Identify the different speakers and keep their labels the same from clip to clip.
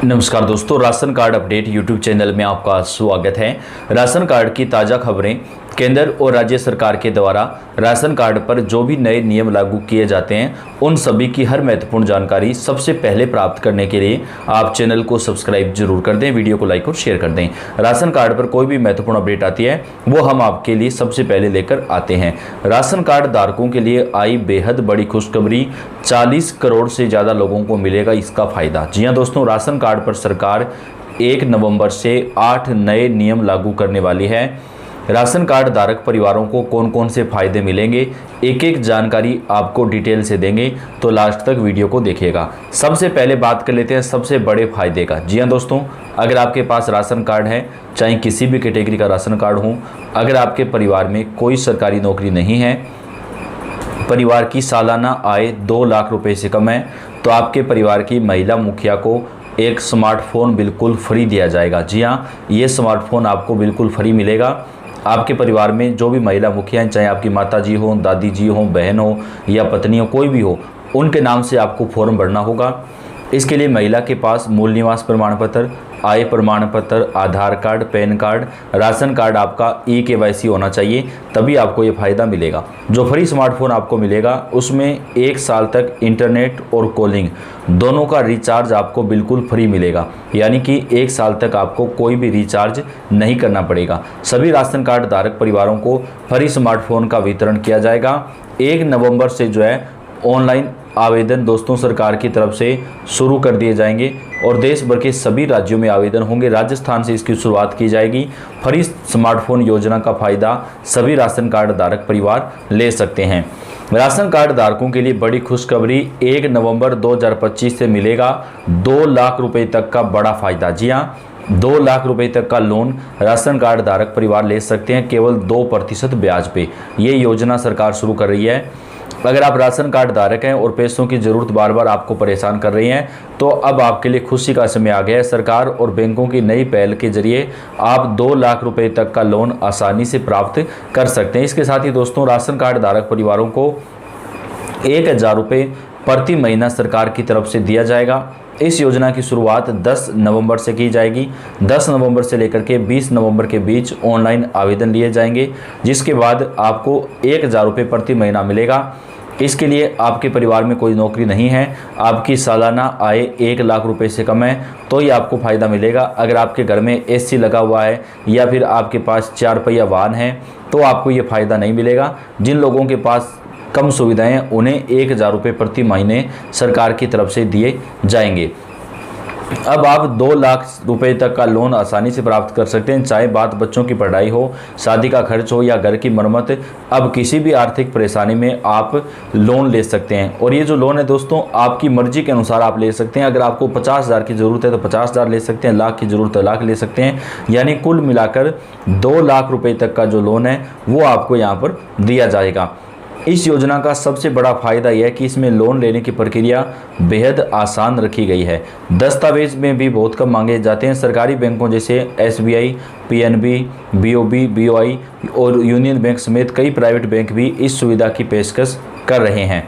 Speaker 1: नमस्कार दोस्तों, ration card update YouTube channel में आपका स्वागत है। राशन कार्ड की ताज़ा खबरें केंद्र और राज्य सरकार के द्वारा राशन कार्ड पर जो भी नए नियम लागू किए जाते हैं उन सभी की हर महत्वपूर्ण जानकारी सबसे पहले प्राप्त करने के लिए आप चैनल को सब्सक्राइब जरूर कर दें, वीडियो को लाइक और शेयर कर दें। राशन कार्ड पर कोई भी महत्वपूर्ण अपडेट आती है वो हम आपके लिए सबसे पहले लेकर आते हैं। राशन कार्ड धारकों के लिए आई बेहद बड़ी खुशखबरी, 40 करोड़ से ज़्यादा लोगों को मिलेगा इसका फायदा। जी हाँ दोस्तों, राशन कार्ड पर सरकार 1 नवंबर से 8 नए नियम लागू करने वाली है। राशन कार्ड धारक परिवारों को कौन कौन से फायदे मिलेंगे, एक एक जानकारी आपको डिटेल से देंगे, तो लास्ट तक वीडियो को देखिएगा। सबसे पहले बात कर लेते हैं सबसे बड़े फायदे का। जी हाँ दोस्तों, अगर आपके पास राशन कार्ड है, चाहे किसी भी कैटेगरी का राशन कार्ड हो, अगर आपके परिवार में कोई सरकारी नौकरी नहीं है, परिवार की सालाना आय 2 लाख रुपए से कम है, तो आपके परिवार की महिला मुखिया को एक स्मार्टफोन बिल्कुल फ्री दिया जाएगा। जी हाँ, ये स्मार्टफोन आपको बिल्कुल फ्री मिलेगा। आपके परिवार में जो भी महिला मुखिया हैं, चाहे आपकी माता जी हो, दादी जी हो, बहन हो या पत्नी हो, कोई भी हो, उनके नाम से आपको फॉर्म भरना होगा। इसके लिए महिला के पास मूल निवास प्रमाण पत्र, आय प्रमाण पत्र, Aadhaar card, PAN card, ration card आपका KYC होना चाहिए, तभी आपको ये फ़ायदा मिलेगा। जो फ्री स्मार्टफोन आपको मिलेगा उसमें 1 साल तक इंटरनेट और कॉलिंग दोनों का रिचार्ज आपको बिल्कुल फ्री मिलेगा, यानी कि 1 साल तक आपको कोई भी रिचार्ज नहीं करना पड़ेगा। सभी राशन कार्ड धारक परिवारों को फ्री स्मार्टफोन का वितरण किया जाएगा। 1 नवंबर से जो है ऑनलाइन आवेदन दोस्तों सरकार की तरफ से शुरू कर दिए जाएंगे और देश भर के सभी राज्यों में आवेदन होंगे। राजस्थान से इसकी शुरुआत की जाएगी। फ्री स्मार्टफोन योजना का फायदा सभी राशन कार्ड धारक परिवार ले सकते हैं। राशन कार्ड धारकों के लिए बड़ी खुशखबरी, 1 नवंबर 2025 से मिलेगा 2 लाख रुपए तक का बड़ा फायदा। जी हाँ, 2 लाख रुपए तक का लोन राशन कार्ड धारक परिवार ले सकते हैं केवल 2% ब्याज पे। ये योजना सरकार शुरू कर रही है। अगर आप राशन कार्ड धारक हैं और पैसों की ज़रूरत बार बार आपको परेशान कर रही हैं, तो अब आपके लिए खुशी का समय आ गया है। सरकार और बैंकों की नई पहल के जरिए आप 2 लाख रुपए तक का लोन आसानी से प्राप्त कर सकते हैं। इसके साथ ही दोस्तों राशन कार्ड धारक परिवारों को 1000 रुपये प्रति महीना सरकार की तरफ से दिया जाएगा। इस योजना की शुरुआत 10 नवंबर से की जाएगी। 10 नवंबर से लेकर के 20 नवंबर के बीच ऑनलाइन आवेदन लिए जाएंगे, जिसके बाद आपको 1000 रुपये प्रति महीना मिलेगा। इसके लिए आपके परिवार में कोई नौकरी नहीं है, आपकी सालाना आय 1 लाख रुपए से कम है, तो ये आपको फ़ायदा मिलेगा। अगर आपके घर में AC लगा हुआ है या फिर आपके पास 4 पहिया वाहन है, तो आपको ये फ़ायदा नहीं मिलेगा। जिन लोगों के पास कम सुविधाएं हैं उन्हें 1000 रुपये प्रति महीने सरकार की तरफ से दिए जाएंगे। अब आप 2 लाख रुपए तक का लोन आसानी से प्राप्त कर सकते हैं, चाहे बात बच्चों की पढ़ाई हो, शादी का खर्च हो या घर की मरम्मत। अब किसी भी आर्थिक परेशानी में आप लोन ले सकते हैं और ये जो लोन है दोस्तों आपकी मर्जी के अनुसार आप ले सकते हैं। अगर आपको 50,000 की ज़रूरत है तो 50,000 ले सकते हैं, लाख की ज़रूरत है लाख ले सकते हैं, यानी कुल मिलाकर 2 लाख रुपये तक का जो लोन है वो आपको यहाँ पर दिया जाएगा। इस योजना का सबसे बड़ा फायदा यह है कि इसमें लोन लेने की प्रक्रिया बेहद आसान रखी गई है। दस्तावेज में भी बहुत कम मांगे जाते हैं। सरकारी बैंकों जैसे SBI, PNB, BOB, BOI और यूनियन बैंक समेत कई प्राइवेट बैंक भी इस सुविधा की पेशकश कर रहे हैं।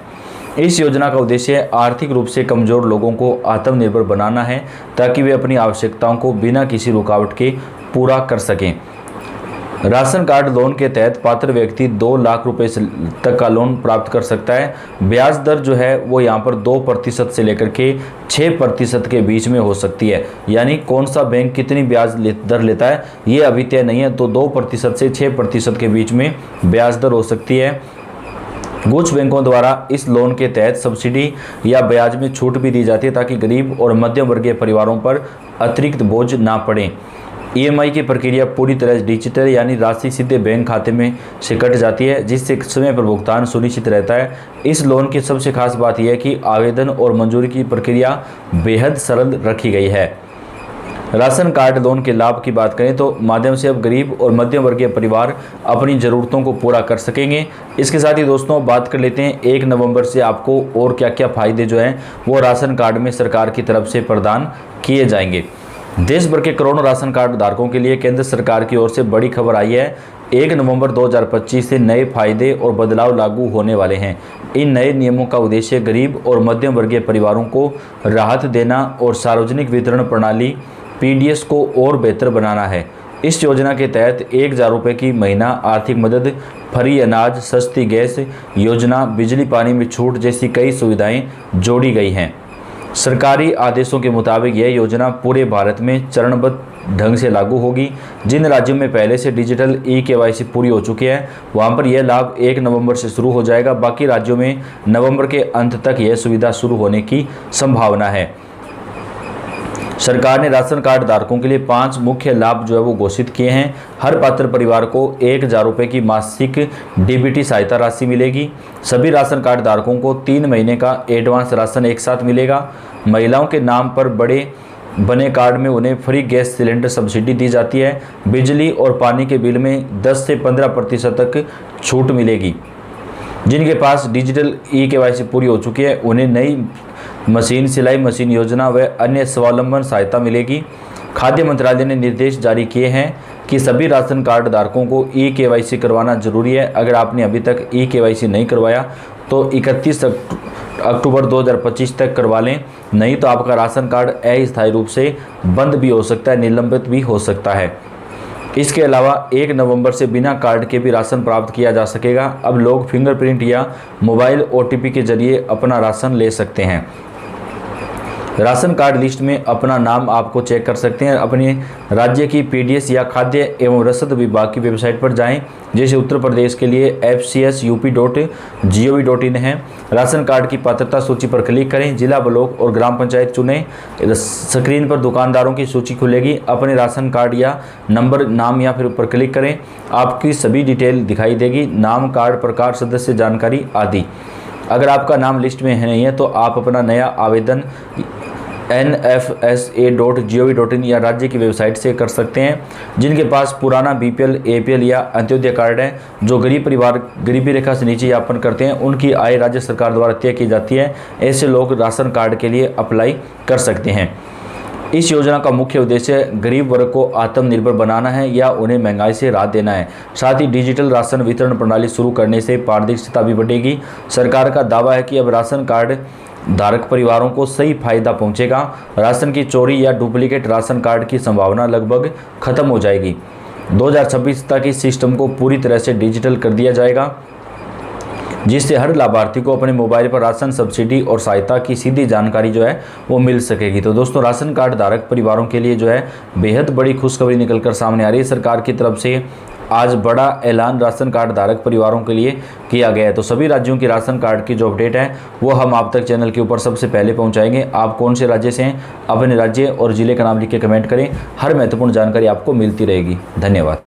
Speaker 1: इस योजना का उद्देश्य आर्थिक रूप से कमज़ोर लोगों को आत्मनिर्भर बनाना है, ताकि वे अपनी आवश्यकताओं को बिना किसी रुकावट के पूरा कर सकें। राशन कार्ड लोन के तहत पात्र व्यक्ति 2 लाख रुपए तक का लोन प्राप्त कर सकता है। ब्याज दर जो है वो यहाँ पर 2% से लेकर के 6% के बीच में हो सकती है, यानी कौन सा बैंक कितनी ब्याज दर लेता है ये अभी तय नहीं है, तो 2% से 6% के बीच में ब्याज दर हो सकती है। कुछ बैंकों द्वारा इस लोन के तहत सब्सिडी या ब्याज में छूट भी दी जाती है, ताकि गरीब और मध्यम वर्गीय परिवारों पर अतिरिक्त बोझ ना पड़े। EMI की प्रक्रिया पूरी तरह डिजिटल, यानी राशि सीधे बैंक खाते में से कट जाती है, जिससे समय पर भुगतान सुनिश्चित रहता है। इस लोन की सबसे खास बात यह है कि आवेदन और मंजूरी की प्रक्रिया बेहद सरल रखी गई है। राशन कार्ड लोन के लाभ की बात करें तो माध्यम से अब गरीब और मध्यम वर्गीय परिवार अपनी ज़रूरतों को पूरा कर सकेंगे। इसके साथ ही दोस्तों बात कर लेते हैं 1 नवंबर से आपको और क्या क्या फ़ायदे जो हैं वो राशन कार्ड में सरकार की तरफ से प्रदान किए जाएंगे। देश भर के करोड़ों राशन कार्ड धारकों के लिए केंद्र सरकार की ओर से बड़ी खबर आई है। 1 नवंबर 2025 से नए फायदे और बदलाव लागू होने वाले हैं। इन नए नियमों का उद्देश्य गरीब और मध्यम वर्गीय परिवारों को राहत देना और सार्वजनिक वितरण प्रणाली PDS को और बेहतर बनाना है। इस योजना के तहत 1,000 रुपये की महीना आर्थिक मदद, फ्री अनाज, सस्ती गैस योजना, बिजली पानी में छूट जैसी कई सुविधाएं जोड़ी गई हैं। सरकारी आदेशों के मुताबिक यह योजना पूरे भारत में चरणबद्ध ढंग से लागू होगी। जिन राज्यों में पहले से डिजिटल eKYC पूरी हो चुकी है वहां पर यह लाभ 1 नवंबर से शुरू हो जाएगा। बाकी राज्यों में नवंबर के अंत तक यह सुविधा शुरू होने की संभावना है। सरकार ने राशन कार्ड धारकों के लिए 5 मुख्य लाभ जो है वो घोषित किए हैं। हर पात्र परिवार को 1,000 रुपये की मासिक DBT सहायता राशि मिलेगी। सभी राशन कार्ड धारकों को 3 महीने का एडवांस राशन एक साथ मिलेगा। महिलाओं के नाम पर बने कार्ड में उन्हें फ्री गैस सिलेंडर सब्सिडी दी जाती है। बिजली और पानी के बिल में 10 से 15% तक छूट मिलेगी। जिनके पास डिजिटल eKYC पूरी हो चुकी है उन्हें नई मशीन, सिलाई मशीन योजना व अन्य स्वावलंबन सहायता मिलेगी। खाद्य मंत्रालय ने निर्देश जारी किए हैं कि सभी राशन कार्ड धारकों को eKYC करवाना जरूरी है। अगर आपने अभी तक eKYC नहीं करवाया तो 31 अक्टूबर 2025 तक करवा लें, नहीं तो आपका राशन कार्ड अस्थायी रूप से बंद भी हो सकता है, निलंबित भी हो सकता है। इसके अलावा 1 नवंबर से बिना कार्ड के भी राशन प्राप्त किया जा सकेगा। अब लोग फिंगरप्रिंट या मोबाइल OTP के जरिए अपना राशन ले सकते हैं। राशन कार्ड लिस्ट में अपना नाम आपको चेक कर सकते हैं। अपने राज्य की PDS या खाद्य एवं रसद विभाग की वेबसाइट पर जाएं। जैसे उत्तर प्रदेश के लिए FCSUP.gov.in है। राशन कार्ड की पात्रता सूची पर क्लिक करें, जिला, ब्लॉक और ग्राम पंचायत चुनें। स्क्रीन पर दुकानदारों की सूची खुलेगी। अपने राशन कार्ड या नंबर, नाम या फिर ऊपर क्लिक करें, आपकी सभी डिटेल दिखाई देगी, नाम, कार्ड प्रकार, सदस्य जानकारी आदि। अगर आपका नाम लिस्ट में नहीं है तो आप अपना नया आवेदन nfsa.gov.in या राज्य की वेबसाइट से कर सकते हैं। जिनके पास पुराना BPL, APL या अंत्योदय कार्ड है, जो गरीब परिवार गरीबी रेखा से नीचे यापन करते हैं, उनकी आय राज्य सरकार द्वारा तय की जाती है। ऐसे लोग राशन कार्ड के लिए अप्लाई कर सकते हैं। इस योजना का मुख्य उद्देश्य गरीब वर्ग को आत्मनिर्भर बनाना है या उन्हें महंगाई से राहत देना है। साथ ही डिजिटल राशन वितरण प्रणाली शुरू करने से पारदर्शिता भी बढ़ेगी। सरकार का दावा है कि अब राशन कार्ड धारक परिवारों को सही फायदा पहुंचेगा। राशन की चोरी या डुप्लीकेट राशन कार्ड की संभावना लगभग खत्म हो जाएगी। 2026 तक इस सिस्टम को पूरी तरह से डिजिटल कर दिया जाएगा, जिससे हर लाभार्थी को अपने मोबाइल पर राशन सब्सिडी और सहायता की सीधी जानकारी जो है वो मिल सकेगी। तो दोस्तों, राशन कार्ड धारक परिवारों के लिए जो है बेहद बड़ी खुशखबरी निकलकर सामने आ रही है। सरकार की तरफ से आज बड़ा ऐलान राशन कार्ड धारक परिवारों के लिए किया गया है। तो सभी राज्यों की राशन कार्ड की जो अपडेट है वो हम आप तक चैनल के ऊपर सबसे पहले पहुंचाएंगे। आप कौन से राज्य से हैं, अपने राज्य और ज़िले का नाम लिख के कमेंट करें। हर महत्वपूर्ण जानकारी आपको मिलती रहेगी। धन्यवाद।